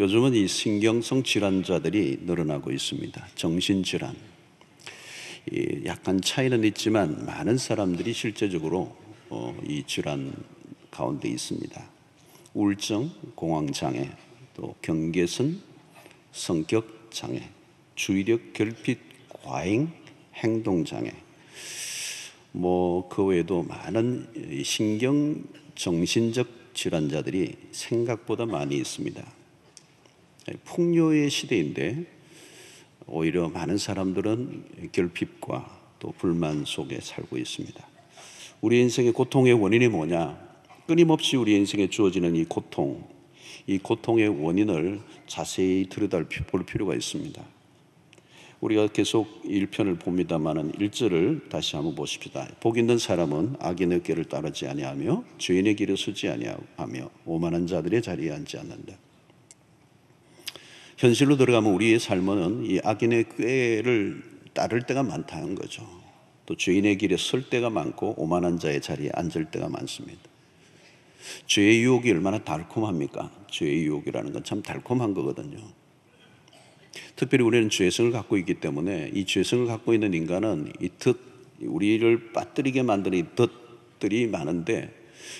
요즘은 이 신경성 질환자들이 늘어나고 있습니다. 정신질환. 약간 차이는 있지만 많은 사람들이 실제적으로 이 질환 가운데 있습니다. 우울증, 공황장애, 또 경계선, 성격장애, 주의력 결핍, 과잉, 행동장애, 그 외에도 많은 신경 정신적 질환자들이 생각보다 많이 있습니다. 풍요의 시대인데 오히려 많은 사람들은 결핍과 또 불만 속에 살고 있습니다. 우리 인생의 고통의 원인이 뭐냐? 끊임없이 우리 인생에 주어지는 이 고통의 원인을 자세히 들여다볼 필요가 있습니다. 우리가 계속 1편을 봅니다마는 1절을 다시 한번 보십시다. 복 있는 사람은 악인의 길을 따르지 아니하며 죄인의 길에 서지 아니하며 오만한 자들의 자리에 앉지 않는다. 현실로 들어가면 우리의 삶은 이 악인의 꾀를 따를 때가 많다는 거죠. 또 죄인의 길에 설 때가 많고 오만한 자의 자리에 앉을 때가 많습니다. 죄의 유혹이 얼마나 달콤합니까? 죄의 유혹이라는 건 참 달콤한 거거든요. 특별히 우리는 죄성을 갖고 있기 때문에 이 죄성을 갖고 있는 인간은 우리를 빠뜨리게 만드는 이 덫들이 많은데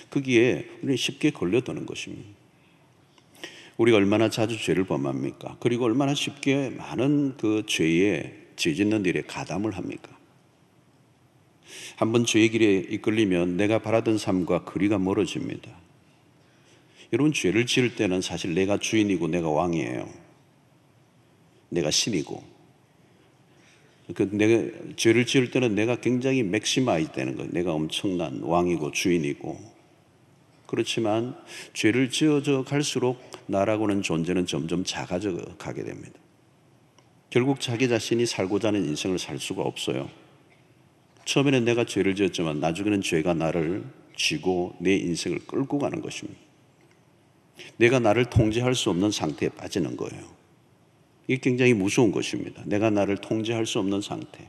거기에 우리는 쉽게 걸려드는 것입니다. 우리가 얼마나 자주 죄를 범합니까? 그리고 얼마나 쉽게 많은 그 죄에 죄짓는 일에 가담을 합니까? 한번 죄의 길에 이끌리면 내가 바라던 삶과 거리가 멀어집니다. 여러분, 죄를 지을 때는 사실 내가 주인이고 내가 왕이에요. 내가 신이고. 내가 죄를 지을 때는 내가 굉장히 맥시마이즈 되는 거예요. 내가 엄청난 왕이고 주인이고. 그렇지만 죄를 지어져 갈수록 나라고는 존재는 점점 작아져 가게 됩니다. 결국 자기 자신이 살고자 하는 인생을 살 수가 없어요. 처음에는 내가 죄를 지었지만 나중에는 죄가 나를 쥐고 내 인생을 끌고 가는 것입니다. 내가 나를 통제할 수 없는 상태에 빠지는 거예요. 이게 굉장히 무서운 것입니다. 내가 나를 통제할 수 없는 상태.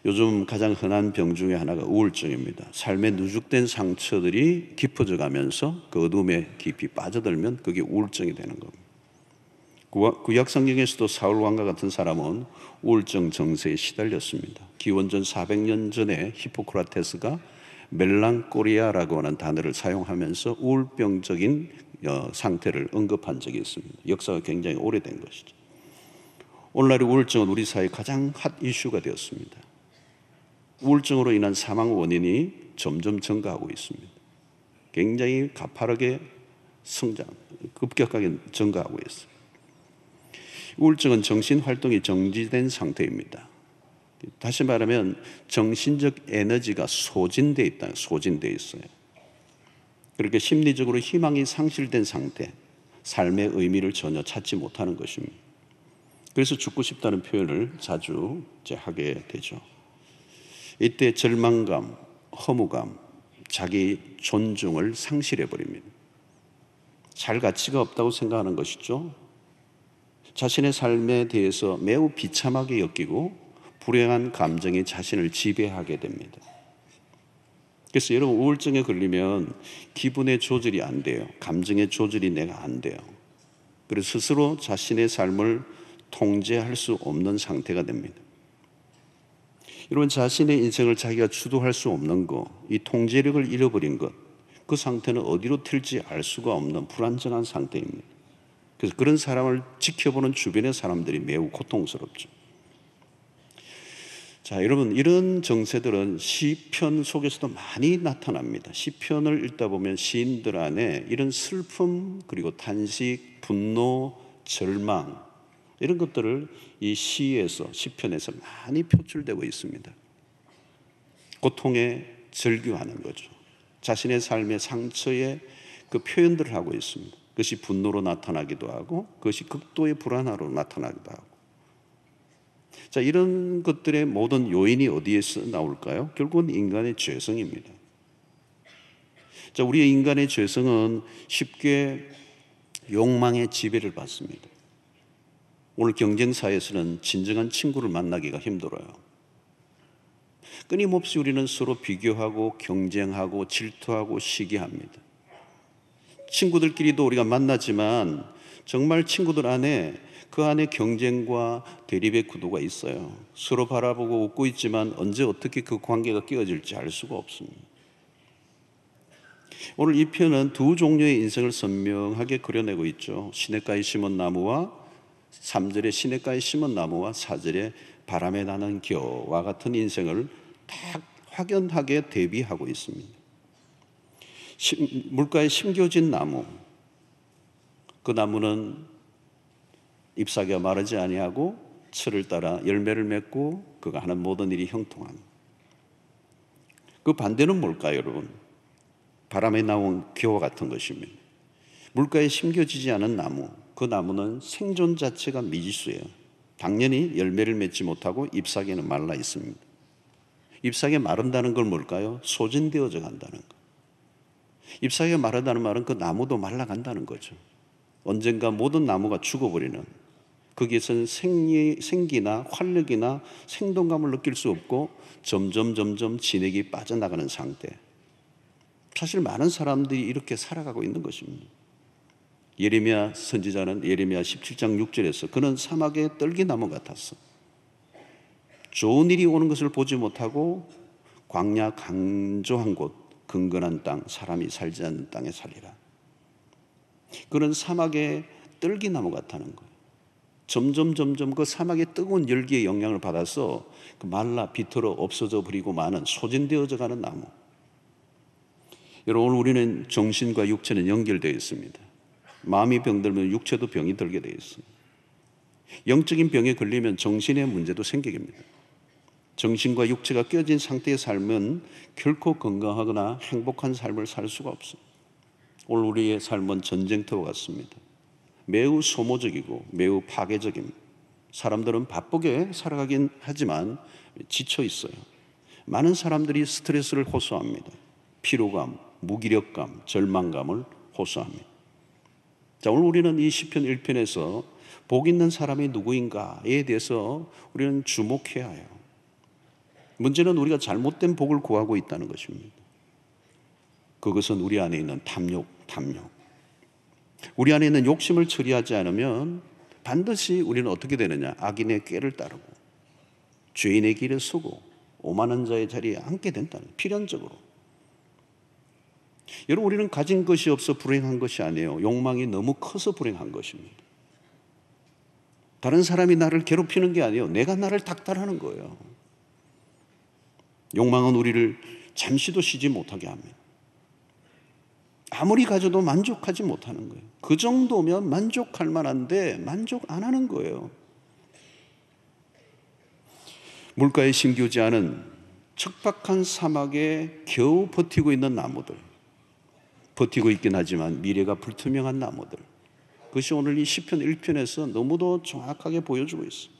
요즘 가장 흔한 병 중에 하나가 우울증입니다. 삶의 누적된 상처들이 깊어져 가면서 그 어둠에 깊이 빠져들면 그게 우울증이 되는 겁니다. 구약 성경에서도 사울 왕과 같은 사람은 우울증 정세에 시달렸습니다. 기원전 400년 전에 히포크라테스가 멜랑꼬리아라고 하는 단어를 사용하면서 우울병적인 상태를 언급한 적이 있습니다. 역사가 굉장히 오래된 것이죠. 오늘날의 우울증은 우리 사회의 가장 핫 이슈가 되었습니다. 우울증으로 인한 사망 원인이 점점 증가하고 있습니다. 굉장히 가파르게 급격하게 증가하고 있어요. 우울증은 정신활동이 정지된 상태입니다. 다시 말하면 정신적 에너지가 소진되어 있어요. 그렇게 심리적으로 희망이 상실된 상태, 삶의 의미를 전혀 찾지 못하는 것입니다. 그래서 죽고 싶다는 표현을 자주 하게 되죠. 이때 절망감, 허무감, 자기 존중을 상실해버립니다. 잘 가치가 없다고 생각하는 것이죠. 자신의 삶에 대해서 매우 비참하게 여기고 불행한 감정이 자신을 지배하게 됩니다. 그래서 여러분, 우울증에 걸리면 기분의 조절이 안 돼요. 감정의 조절이 내가 안 돼요. 그래서 스스로 자신의 삶을 통제할 수 없는 상태가 됩니다. 여러분, 자신의 인생을 자기가 주도할 수 없는 것, 이 통제력을 잃어버린 것, 그 상태는 어디로 튈지 알 수가 없는 불안정한 상태입니다. 그래서 그런 사람을 지켜보는 주변의 사람들이 매우 고통스럽죠. 자, 여러분, 이런 정세들은 시편 속에서도 많이 나타납니다. 시편을 읽다 보면 시인들 안에 이런 슬픔, 그리고 탄식, 분노, 절망, 이런 것들을 이 시편에서 많이 표출되고 있습니다. 고통에 절규하는 거죠. 자신의 삶의 상처에 그 표현들을 하고 있습니다. 그것이 분노로 나타나기도 하고 그것이 극도의 불안으로 나타나기도 하고. 자, 이런 것들의 모든 요인이 어디에서 나올까요? 결국은 인간의 죄성입니다. 자, 우리의 인간의 죄성은 쉽게 욕망의 지배를 받습니다. 오늘 경쟁사에서는 진정한 친구를 만나기가 힘들어요. 끊임없이 우리는 서로 비교하고 경쟁하고 질투하고 시기합니다. 친구들끼리도 우리가 만나지만 정말 친구들 안에 그 안에 경쟁과 대립의 구도가 있어요. 서로 바라보고 웃고 있지만 언제 어떻게 그 관계가 깨어질지 알 수가 없습니다. 오늘 이 편은 두 종류의 인생을 선명하게 그려내고 있죠. 시냇가에 심은 나무와 3절에 시냇가에 심은 나무와 4절에 바람에 나는 겨와 같은 인생을 딱 확연하게 대비하고 있습니다. 물가에 심겨진 나무, 그 나무는 잎사귀가 마르지 아니하고 철을 따라 열매를 맺고 그가 하는 모든 일이 형통한. 그 반대는 뭘까요, 여러분? 바람에 나온 겨와 같은 것입니다. 물가에 심겨지지 않은 나무, 그 나무는 생존 자체가 미지수예요. 당연히 열매를 맺지 못하고 잎사귀는 말라 있습니다. 잎사귀가 마른다는 걸 뭘까요? 소진되어져 간다는 것. 잎사귀가 마르다는 말은 그 나무도 말라간다는 거죠. 언젠가 모든 나무가 죽어버리는, 거기에서는 생기나 활력이나 생동감을 느낄 수 없고 점점 진액이 빠져나가는 상태. 사실 많은 사람들이 이렇게 살아가고 있는 것입니다. 예레미야 선지자는 예레미야 17장 6절에서 그는 사막의 떨기나무 같았어. 좋은 일이 오는 것을 보지 못하고 광야 강조한 곳, 근근한 땅, 사람이 살지 않는 땅에 살리라. 그는 사막의 떨기나무 같다는 거예요. 점점 그 사막의 뜨거운 열기의 영향을 받아서 그 말라 비틀어 없어져 버리고 마는, 소진되어져 가는 나무. 여러분, 우리는 정신과 육체는 연결되어 있습니다. 마음이 병들면 육체도 병이 들게 되어 있습니다. 영적인 병에 걸리면 정신의 문제도 생깁니다. 정신과 육체가 껴진 상태의 삶은 결코 건강하거나 행복한 삶을 살 수가 없습니다. 오늘 우리의 삶은 전쟁터와 같습니다. 매우 소모적이고 매우 파괴적입니다. 사람들은 바쁘게 살아가긴 하지만 지쳐 있어요. 많은 사람들이 스트레스를 호소합니다. 피로감, 무기력감, 절망감을 호소합니다. 자, 오늘 우리는 이 시편 1편에서 복 있는 사람이 누구인가에 대해서 우리는 주목해야 해요. 문제는 우리가 잘못된 복을 구하고 있다는 것입니다. 그것은 우리 안에 있는 탐욕. 우리 안에 있는 욕심을 처리하지 않으면 반드시 우리는 어떻게 되느냐? 악인의 꾀를 따르고 죄인의 길에 서고 오만한 자의 자리에 앉게 된다는, 필연적으로. 여러분, 우리는 가진 것이 없어 불행한 것이 아니에요. 욕망이 너무 커서 불행한 것입니다. 다른 사람이 나를 괴롭히는 게 아니에요. 내가 나를 닥달하는 거예요. 욕망은 우리를 잠시도 쉬지 못하게 합니다. 아무리 가져도 만족하지 못하는 거예요. 그 정도면 만족할 만한데 만족 안 하는 거예요. 물가에 심겨지 않은 척박한 사막에 겨우 버티고 있는 나무들, 버티고 있긴 하지만 미래가 불투명한 나무들, 그것이 오늘 이 시편 1편에서 너무도 정확하게 보여주고 있습니다.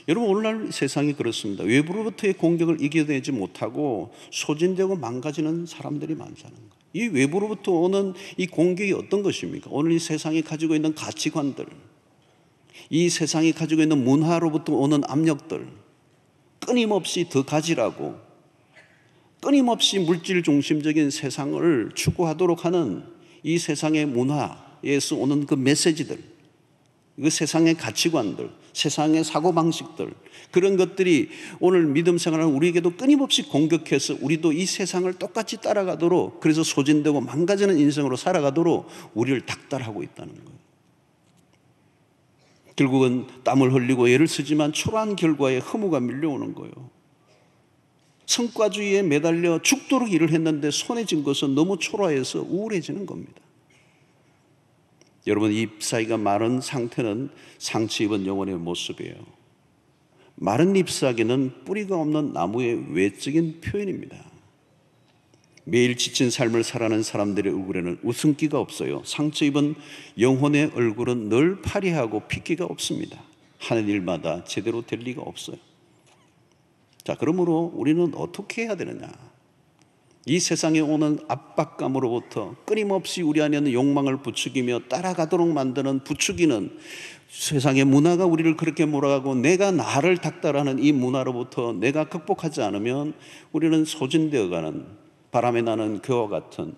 여러분, 오늘날 세상이 그렇습니다. 외부로부터의 공격을 이겨내지 못하고 소진되고 망가지는 사람들이 많다는 거예요. 이 외부로부터 오는 이 공격이 어떤 것입니까? 오늘 이 세상이 가지고 있는 가치관들, 이 세상이 가지고 있는 문화로부터 오는 압력들, 끊임없이 더 가지라고, 끊임없이 물질 중심적인 세상을 추구하도록 하는 이 세상의 문화에서 오는 그 메시지들, 그 세상의 가치관들, 세상의 사고방식들, 그런 것들이 오늘 믿음 생활하는 우리에게도 끊임없이 공격해서 우리도 이 세상을 똑같이 따라가도록, 그래서 소진되고 망가지는 인생으로 살아가도록 우리를 닥달하고 있다는 거예요. 결국은 땀을 흘리고 애를 쓰지만 초라한 결과에 허무가 밀려오는 거예요. 성과주의에 매달려 죽도록 일을 했는데 손에 쥔 것은 너무 초라해서 우울해지는 겁니다. 여러분, 잎사귀가 마른 상태는 상처 입은 영혼의 모습이에요. 마른 잎사귀는 뿌리가 없는 나무의 외적인 표현입니다. 매일 지친 삶을 살아가는 사람들의 얼굴에는 웃음기가 없어요. 상처 입은 영혼의 얼굴은 늘 파리하고 핏기가 없습니다. 하는 일마다 제대로 될 리가 없어요. 자, 그러므로 우리는 어떻게 해야 되느냐? 이 세상에 오는 압박감으로부터 끊임없이 우리 안에 있는 욕망을 부추기며 따라가도록 만드는, 부추기는 세상의 문화가 우리를 그렇게 몰아가고 내가 나를 닥달하는 이 문화로부터 내가 극복하지 않으면 우리는 소진되어가는, 바람에 나는 겨와 같은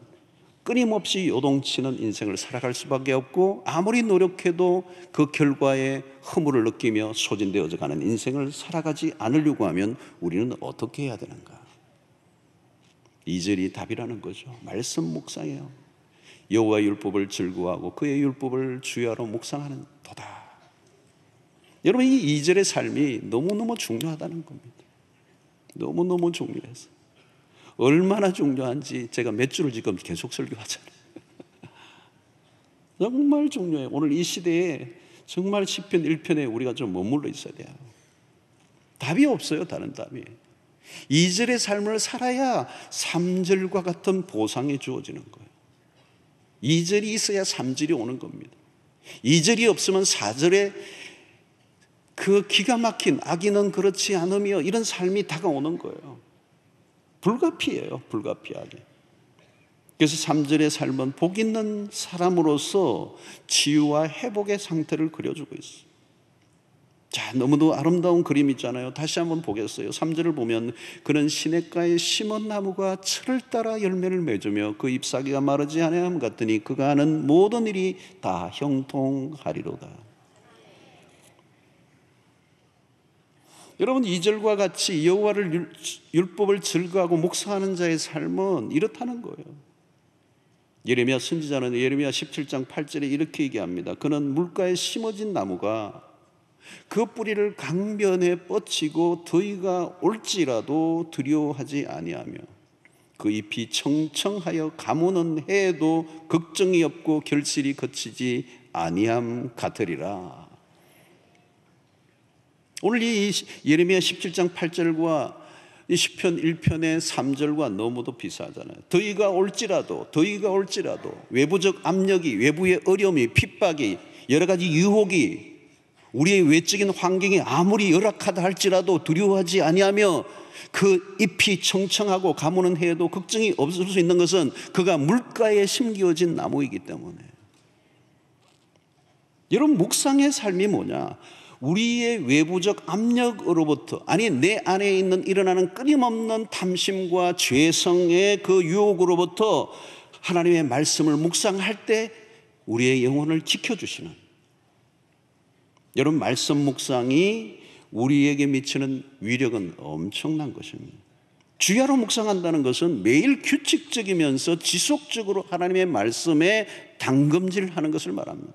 끊임없이 요동치는 인생을 살아갈 수밖에 없고, 아무리 노력해도 그 결과에 허물을 느끼며 소진되어져 가는 인생을 살아가지 않으려고 하면 우리는 어떻게 해야 되는가? 2절이 답이라는 거죠. 말씀 묵상이에요. 여호와의 율법을 즐거워하고 그의 율법을 주야로 묵상하는 도다. 여러분, 이 2절의 삶이 너무너무 중요하다는 겁니다. 너무너무 중요해서. 얼마나 중요한지 제가 몇 주를 지금 계속 설교하잖아요. 정말 중요해요. 오늘 이 시대에 정말 시편 1편에 우리가 좀 머물러 있어야 돼요. 답이 없어요. 다른 답이. 2절의 삶을 살아야 3절과 같은 보상이 주어지는 거예요. 2절이 있어야 3절이 오는 겁니다. 2절이 없으면 4절에 그 기가 막힌 악인은 그렇지 않으며 이런 삶이 다가오는 거예요. 불가피해요. 불가피하게. 그래서 3절의 삶은 복 있는 사람으로서 치유와 회복의 상태를 그려주고 있어요. 자, 너무도 아름다운 그림 있잖아요. 다시 한번 보겠어요. 3절을 보면 그는 시냇가에 심은 나무가 철을 따라 열매를 맺으며 그 잎사귀가 마르지 아니함 같으니 그가 하는 모든 일이 다 형통하리로다. 여러분, 2절과 같이 여호와를 율법을 즐거워하고 묵상하는 자의 삶은 이렇다는 거예요. 예레미야 선지자는 예레미야 17장 8절에 이렇게 얘기합니다. 그는 물가에 심어진 나무가 그 뿌리를 강변에 뻗치고 더위가 올지라도 두려워하지 아니하며 그 잎이 청청하여 가무는 해에도 걱정이 없고 결실이 거치지 아니함 같으리라. 오늘 이 예레미야 17장 8절과 이 시편 1편의 3절과 너무도 비슷하잖아요. 더위가 올지라도 외부적 압력이, 외부의 어려움이, 핍박이, 여러 가지 유혹이, 우리의 외적인 환경이 아무리 열악하다 할지라도 두려워하지 아니하며 그 잎이 청청하고 가무는 해에도 걱정이 없을 수 있는 것은 그가 물가에 심겨진 나무이기 때문에. 여러분, 묵상의 삶이 뭐냐? 우리의 외부적 압력으로부터, 아니 내 안에 있는 일어나는 끊임없는 탐심과 죄성의 그 유혹으로부터 하나님의 말씀을 묵상할 때 우리의 영혼을 지켜주시는, 여러분, 말씀 묵상이 우리에게 미치는 위력은 엄청난 것입니다. 주야로 묵상한다는 것은 매일 규칙적이면서 지속적으로 하나님의 말씀에 당금질하는 것을 말합니다.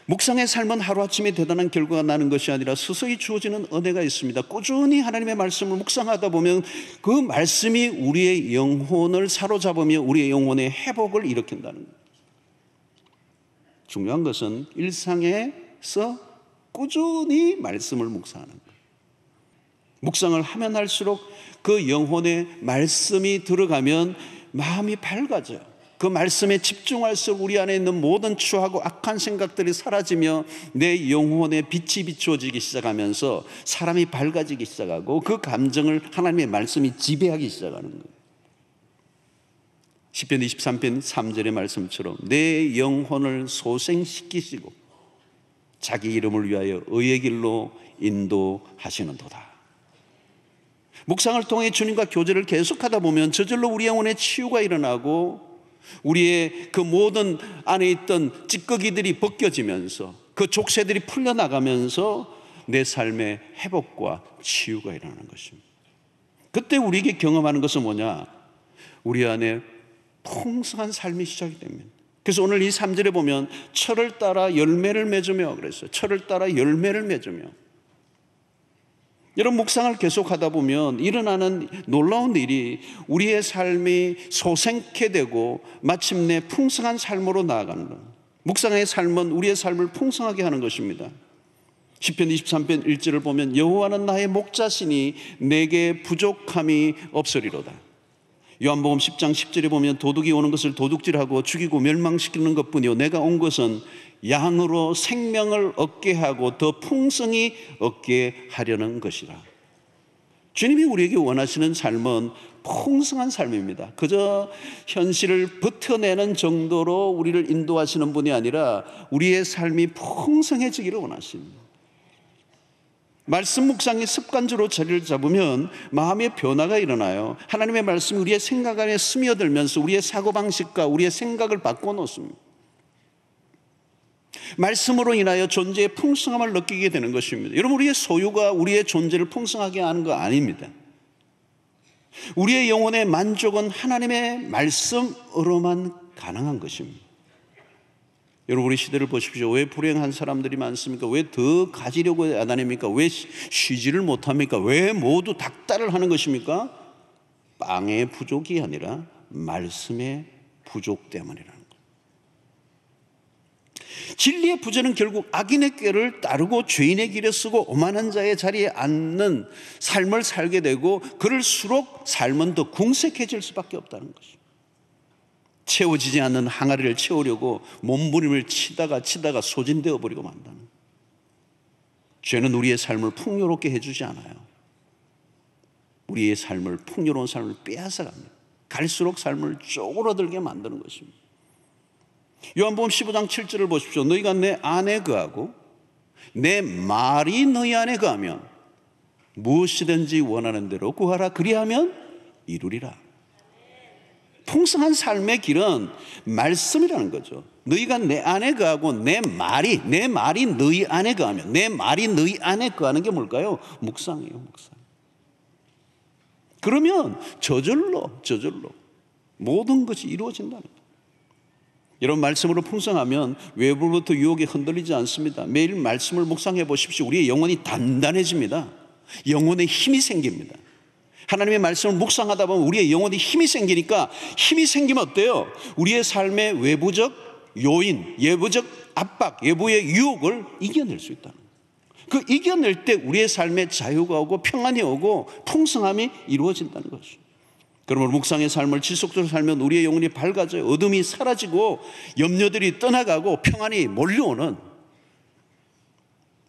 묵상의 삶은 하루아침에 대단한 결과가 나는 것이 아니라 서서히 주어지는 은혜가 있습니다. 꾸준히 하나님의 말씀을 묵상하다 보면 그 말씀이 우리의 영혼을 사로잡으며 우리의 영혼의 회복을 일으킨다는 거예요. 중요한 것은 일상에서 꾸준히 말씀을 묵상하는 거예요. 묵상을 하면 할수록 그 영혼의 말씀이 들어가면 마음이 밝아져요. 그 말씀에 집중할수록 우리 안에 있는 모든 추하고 악한 생각들이 사라지며 내 영혼의 빛이 비추어지기 시작하면서 사람이 밝아지기 시작하고 그 감정을 하나님의 말씀이 지배하기 시작하는 거예요. 시편 23편 3절의 말씀처럼 내 영혼을 소생시키시고 자기 이름을 위하여 의의 길로 인도하시는도다. 묵상을 통해 주님과 교제를 계속하다 보면 저절로 우리 영혼의 치유가 일어나고 우리의 그 모든 안에 있던 찌꺼기들이 벗겨지면서 그 족쇄들이 풀려나가면서 내 삶의 회복과 치유가 일어나는 것입니다. 그때 우리에게 경험하는 것은 뭐냐? 우리 안에 풍성한 삶이 시작이 됩니다. 그래서 오늘 이 3절에 보면 철을 따라 열매를 맺으며 그랬어요. 철을 따라 열매를 맺으며. 여러분, 묵상을 계속하다 보면 일어나는 놀라운 일이 우리의 삶이 소생케 되고 마침내 풍성한 삶으로 나아가는 거예요. 묵상의 삶은 우리의 삶을 풍성하게 하는 것입니다. 시편 23편 1절을 보면 여호와는 나의 목자시니 내게 부족함이 없으리로다. 요한복음 10장 10절에 보면 도둑이 오는 것을 도둑질하고 죽이고 멸망시키는 것뿐이요 내가 온 것은 양으로 생명을 얻게 하고 더 풍성히 얻게 하려는 것이라. 주님이 우리에게 원하시는 삶은 풍성한 삶입니다. 그저 현실을 버텨내는 정도로 우리를 인도하시는 분이 아니라 우리의 삶이 풍성해지기를 원하십니다. 말씀 묵상이 습관적으로 자리를 잡으면 마음의 변화가 일어나요. 하나님의 말씀이 우리의 생각 안에 스며들면서 우리의 사고방식과 우리의 생각을 바꿔놓습니다. 말씀으로 인하여 존재의 풍성함을 느끼게 되는 것입니다. 여러분, 우리의 소유가 우리의 존재를 풍성하게 하는 거 아닙니다. 우리의 영혼의 만족은 하나님의 말씀으로만 가능한 것입니다. 여러분, 우리 시대를 보십시오. 왜 불행한 사람들이 많습니까? 왜 더 가지려고 안 하십니까? 왜 쉬지를 못합니까? 왜 모두 닥달을 하는 것입니까? 빵의 부족이 아니라 말씀의 부족 때문이라는 거예요. 진리의 부재는 결국 악인의 꾀를 따르고 죄인의 길에 쓰고 오만한 자의 자리에 앉는 삶을 살게 되고, 그럴수록 삶은 더 궁색해질 수밖에 없다는 것입니다. 채워지지 않는 항아리를 채우려고 몸부림을 치다가 소진되어 버리고 만다는 거예요. 죄는 우리의 삶을 풍요롭게 해주지 않아요. 우리의 삶을, 풍요로운 삶을 빼앗아갑니다. 갈수록 삶을 쪼그라들게 만드는 것입니다. 요한복음 15장 7절을 보십시오. 너희가 내 안에 거하고 내 말이 너희 안에 거하면 무엇이든지 원하는 대로 구하라. 그리하면 이루리라. 풍성한 삶의 길은 말씀이라는 거죠. 너희가 내 안에 거하고 내 말이 너희 안에 거하면, 내 말이 너희 안에 거하는 게 뭘까요? 묵상이에요, 묵상. 그러면 저절로 모든 것이 이루어진다는 거예요. 여러분, 말씀으로 풍성하면 외부로부터 유혹에 흔들리지 않습니다. 매일 말씀을 묵상해 보십시오. 우리의 영혼이 단단해집니다. 영혼에 힘이 생깁니다. 하나님의 말씀을 묵상하다 보면 우리의 영혼에 힘이 생기니까, 힘이 생기면 어때요? 우리의 삶의 외부적 요인, 외부적 압박, 외부의 유혹을 이겨낼 수 있다는 거예요. 그 이겨낼 때 우리의 삶에 자유가 오고 평안이 오고 풍성함이 이루어진다는 것이죠. 그러므로 묵상의 삶을 지속적으로 살면 우리의 영혼이 밝아져요. 어둠이 사라지고 염려들이 떠나가고 평안이 몰려오는,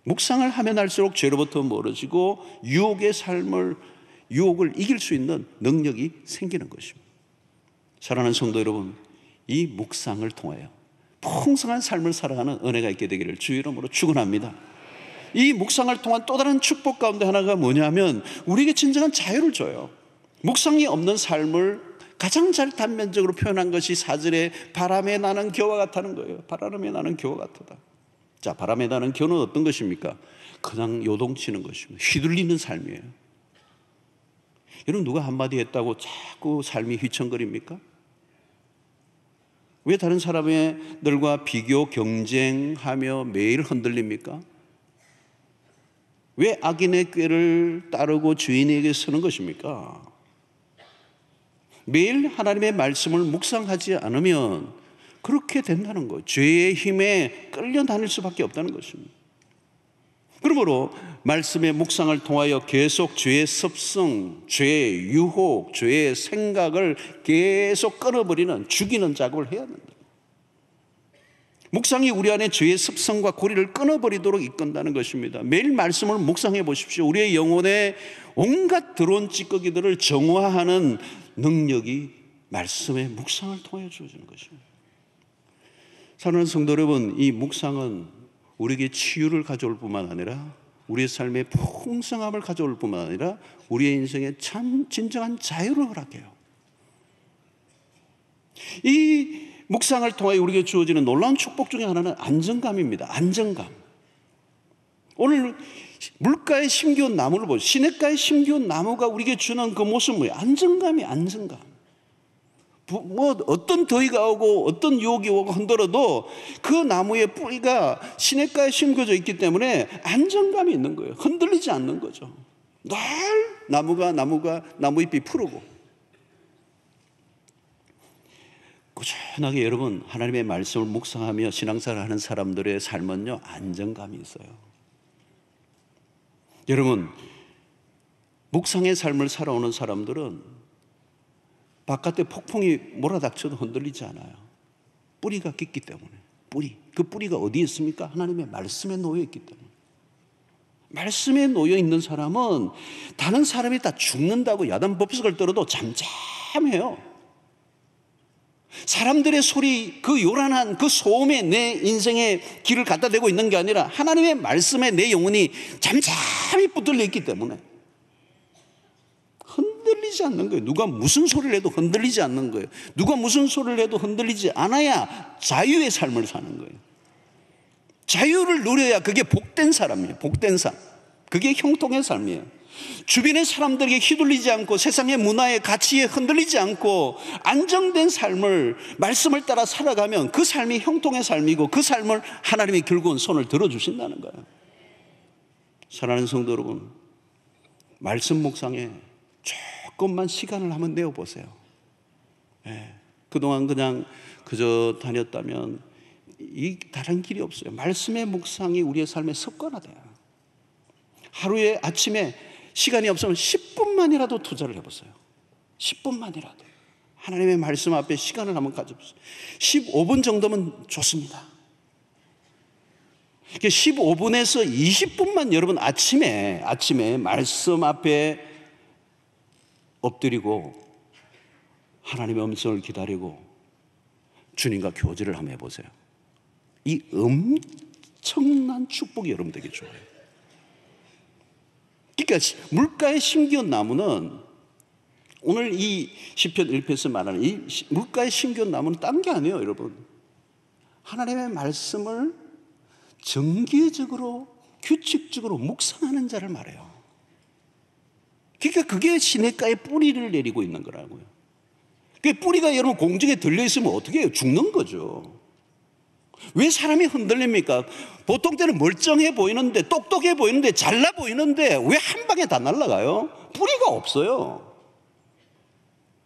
묵상을 하면 할수록 죄로부터 멀어지고 유혹을 이길 수 있는 능력이 생기는 것입니다. 사랑하는 성도 여러분, 이 묵상을 통하여 풍성한 삶을 살아가는 은혜가 있게 되기를 주의 이름으로 축원합니다. 이 묵상을 통한 또 다른 축복 가운데 하나가 뭐냐면, 우리에게 진정한 자유를 줘요. 묵상이 없는 삶을 가장 잘 단면적으로 표현한 것이 4절에 바람에 나는 겨와 같다는 거예요. 바람에 나는 겨와 같다. 자, 바람에 나는 겨는 어떤 것입니까? 그냥 요동치는 것입니다. 휘둘리는 삶이에요. 여러분, 누가 한마디 했다고 자꾸 삶이 휘청거립니까? 왜 다른 사람들과 비교, 경쟁하며 매일 흔들립니까? 왜 악인의 꾀를 따르고 주인에게 서는 것입니까? 매일 하나님의 말씀을 묵상하지 않으면 그렇게 된다는 거예요. 죄의 힘에 끌려 다닐 수밖에 없다는 것입니다. 그러므로 말씀의 묵상을 통하여 계속 죄의 습성, 죄의 유혹, 죄의 생각을 계속 끊어버리는, 죽이는 작업을 해야 된다. 묵상이 우리 안에 죄의 습성과 고리를 끊어버리도록 이끈다는 것입니다. 매일 말씀을 묵상해 보십시오. 우리의 영혼에 온갖 더러운 찌꺼기들을 정화하는 능력이 말씀의 묵상을 통해 주어지는 것입니다. 사랑하는 성도 여러분, 이 묵상은 우리에게 치유를 가져올 뿐만 아니라 우리의 삶에 풍성함을 가져올 뿐만 아니라 우리의 인생에 참 진정한 자유를 허락해요. 이 묵상을 통해 우리에게 주어지는 놀라운 축복 중에 하나는 안정감입니다. 안정감. 오늘 물가에 심기운 나무를 보죠. 시냇가에 심기운 나무가 우리에게 주는 그 모습은 뭐예요? 안정감이 안정감. 뭐 어떤 더위가 오고 어떤 유혹이 오고 흔들어도 그 나무의 뿌리가 시냇가에 심겨져 있기 때문에 안정감이 있는 거예요. 흔들리지 않는 거죠. 늘 나무잎이 푸르고. 꾸준하게 여러분, 하나님의 말씀을 묵상하며 신앙생활을 하는 사람들의 삶은요, 안정감이 있어요. 여러분, 묵상의 삶을 살아오는 사람들은 바깥에 폭풍이 몰아닥쳐도 흔들리지 않아요. 뿌리가 깊기 때문에. 그 뿌리가 어디에 있습니까? 하나님의 말씀에 놓여 있기 때문에. 말씀에 놓여 있는 사람은 다른 사람이 다 죽는다고 야단법석을 떨어도 잠잠해요. 사람들의 소리, 그 요란한 그 소음에 내 인생의 길을 갖다 대고 있는 게 아니라 하나님의 말씀에 내 영혼이 잠잠히 붙들려 있기 때문에 흔들리지 않는 거예요. 누가 무슨 소리를 해도 흔들리지 않는 거예요. 누가 무슨 소리를 해도 흔들리지 않아야 자유의 삶을 사는 거예요. 자유를 누려야 그게 복된 사람이에요. 복된 삶. 그게 형통의 삶이에요. 주변의 사람들에게 휘둘리지 않고 세상의 문화의 가치에 흔들리지 않고 안정된 삶을, 말씀을 따라 살아가면 그 삶이 형통의 삶이고 그 삶을 하나님이 결국은 손을 들어주신다는 거예요. 사랑하는 성도 여러분, 말씀 묵상에 조금만 시간을 한번 내어보세요. 그동안 그냥 그저 다녔다면 이 다른 길이 없어요. 말씀의 묵상이 우리의 삶에 습관화돼요. 하루에 아침에 시간이 없으면 10분만이라도 투자를 해보세요. 10분만이라도 하나님의 말씀 앞에 시간을 한번 가져보세요. 15분 정도면 좋습니다. 15분에서 20분만 여러분 아침에 말씀 앞에 엎드리고 하나님의 음성을 기다리고 주님과 교제를 한번 해보세요. 이 엄청난 축복이 여러분들에게 줘요. 그러니까 물가에 심기운 나무는, 오늘 이 시편 1편에서 말하는 이 물가에 심기운 나무는 딴 게 아니에요, 여러분. 하나님의 말씀을 정기적으로 규칙적으로 묵상하는 자를 말해요. 그러니까 그게 시냇가에 뿌리를 내리고 있는 거라고요. 그 뿌리가 여러분 공중에 들려있으면 어떻게 해요? 죽는 거죠. 왜 사람이 흔들립니까? 보통 때는 멀쩡해 보이는데, 똑똑해 보이는데, 잘나 보이는데 왜 한 방에 다 날아가요? 뿌리가 없어요.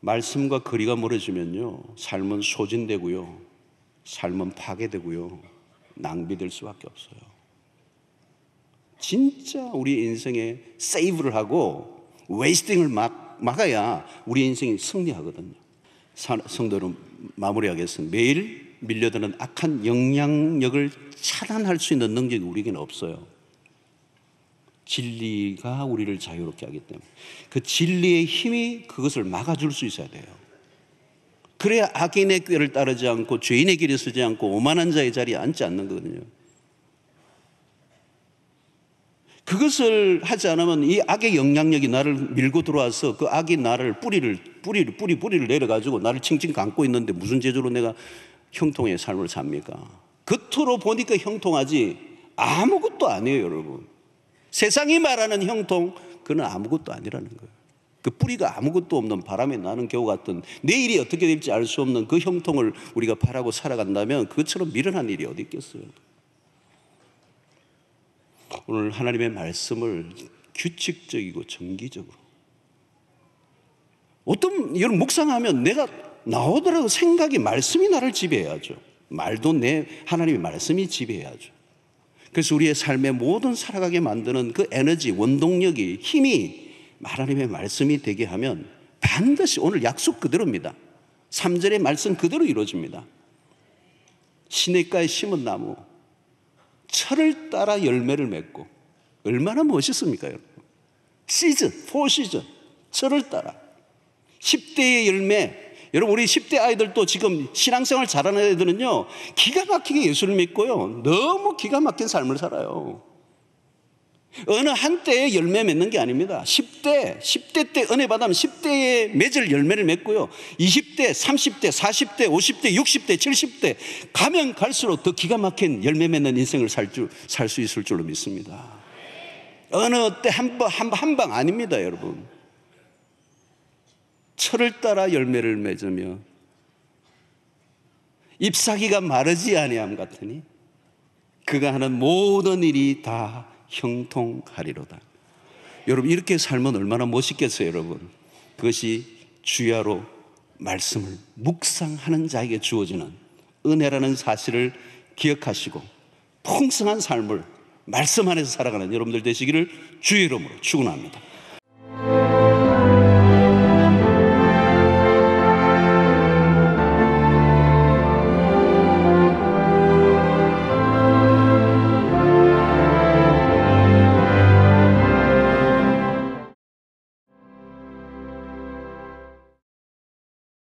말씀과 거리가 멀어지면요, 삶은 소진되고요, 삶은 파괴되고요, 낭비될 수밖에 없어요. 진짜 우리 인생에 세이브를 하고 웨이스팅을 막아야 우리 인생이 승리하거든요. 성도 여러분, 마무리하겠습니다. 매일 밀려드는 악한 영향력을 차단할 수 있는 능력이 우리에게는 없어요. 진리가 우리를 자유롭게 하기 때문에 그 진리의 힘이 그것을 막아줄 수 있어야 돼요. 그래야 악인의 꾀를 따르지 않고 죄인의 길에 서지 않고 오만한 자의 자리에 앉지 않는 거거든요. 그것을 하지 않으면 이 악의 영향력이 나를 밀고 들어와서 그 악이 나를 뿌리를 내려가지고 나를 칭칭 감고 있는데 무슨 재주로 내가 형통의 삶을 삽니까? 겉으로 보니까 형통하지 아무것도 아니에요, 여러분. 세상이 말하는 형통, 그건 아무것도 아니라는 거예요. 그 뿌리가 아무것도 없는 바람에 나는 겨우 같은, 내일이 어떻게 될지 알 수 없는 그 형통을 우리가 바라고 살아간다면 그것처럼 미련한 일이 어디 있겠어요. 오늘 하나님의 말씀을 규칙적이고 정기적으로, 어떤 여러분 묵상하면 내가 나오더라도 생각이, 말씀이 나를 지배해야죠. 말도 내 하나님의 말씀이 지배해야죠. 그래서 우리의 삶의 모든 살아가게 만드는 그 에너지, 원동력이, 힘이 하나님의 말씀이 되게 하면 반드시 오늘 약속 그대로입니다. 3절의 말씀 그대로 이루어집니다. 시냇가에 심은 나무, 철을 따라 열매를 맺고, 얼마나 멋있습니까, 여러분? 시즌, 4시즌, 철을 따라 10대의 열매. 여러분, 우리 10대 아이들도 지금 신앙생활 잘하는 애들은요, 기가 막히게 예수를 믿고요, 너무 기가 막힌 삶을 살아요. 어느 한때에 열매 맺는 게 아닙니다. 10대 때 은혜 받으면 10대에 맺을 열매를 맺고요, 20대, 30대, 40대, 50대, 60대, 70대 가면 갈수록 더 기가 막힌 열매 맺는 인생을 살 수 있을 줄로 믿습니다. 어느 때 한 방 아닙니다, 여러분. 철을 따라 열매를 맺으며 잎사귀가 마르지 아니함 같으니 그가 하는 모든 일이 다 형통하리로다. 여러분, 이렇게 살면 얼마나 멋있겠어요, 여러분. 그것이 주야로 말씀을 묵상하는 자에게 주어지는 은혜라는 사실을 기억하시고 풍성한 삶을 말씀 안에서 살아가는 여러분들 되시기를 주의 이름으로 축원합니다.